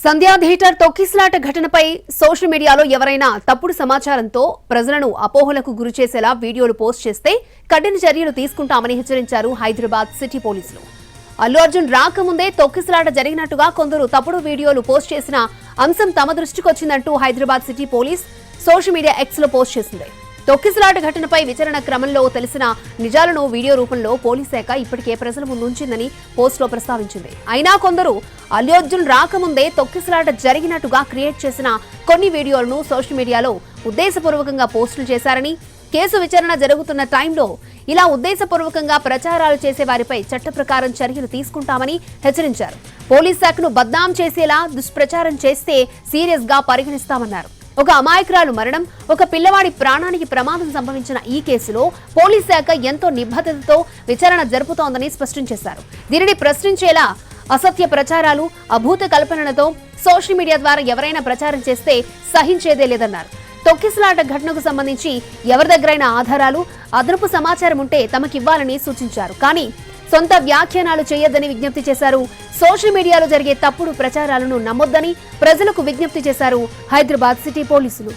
సంధ్యా theatre తొక్కిసలాట ఘటనపై social మీడియాలో ఎవరైనా తప్పుడు సమాచారంతో ప్రజలను అపోహలకు గురిచేసేలా వీడియోలు పోస్ట్ చేస్తే కఠిన చర్యలు తీసుకుంటామని హెచ్చరించారు హైదరాబాద్ సిటీ పోలీసులు. అల్లు అర్జున్ రాకముందే తొక్కిసలాట జరిగినట్టుగా కొందరు తప్పుడు వీడియోలు పోస్ట్ చేసిన అంశం తమ దృష్టికొచ్చిందంటూ Hyderabad city police social media X లో పోస్ట్ చేసింది. తొక్కిసలాట ఘటనపై విచారణ క్రమంలో తెలిసిన నిజాలను వీడియో రూపంలో పోలీస్ శాఖ ఇప్పటికే ప్రజల ముందుంచిందని పోస్టులో ప్రస్తావించింది. అయినా కొందరు అల్లు అర్జున్ రాకముందే తొక్కిసలాట జరిగినట్టుగా క్రియేట్ చేసిన కొన్ని వీడియోలను సోషల్ మీడియాలో ఉద్దేశపూర్వకంగా పోస్టులు చేశారని, కేసు విచారణ జరుగుతున్న టైంలో ఇలా ఉద్దేశపూర్వకంగా ప్రచారాలు చేసే వారిపై చట్ట ప్రకారం చర్యలు తీసుకుంటామని హెచ్చరించారు. పోలీస్ శాఖను బద్నాం చేసేలా దుష్ప్రచారం చేస్తే సీరియస్ గా పరిగణిస్తామన్నారు. ఒక అమాయకురాలు మరణం, ఒక పిల్లవాడి ప్రాణానికి ప్రమాదం సంభవించిన ఈ కేసులో పోలీస్ శాఖ ఎంతో నిబద్ధతతో విచారణ జరుపుతోందని స్పష్టం చేశారు. దీనిని ప్రశ్నించేలా అసత్య ప్రచారాలు, అభూత కల్పనలతో సోషల్ మీడియా ద్వారా ఎవరైనా ప్రచారం చేస్తే సహించేదే లేదన్నారు. తొక్కిసలాట ఘటనకు సంబంధించి ఎవరి దగ్గరైనా ఆధారాలు, అదనపు సమాచారం ఉంటే తమకివ్వాలని సూచించారు. కానీ సొంత వ్యాఖ్యానాలు చేయొద్దని విజ్ఞప్తి చేశారు. సోషల్ మీడియాలో జరిగే తప్పుడు ప్రచారాలను నమ్మొద్దని ప్రజలకు విజ్ఞప్తి చేశారు హైదరాబాద్ సిటీ పోలీసులు.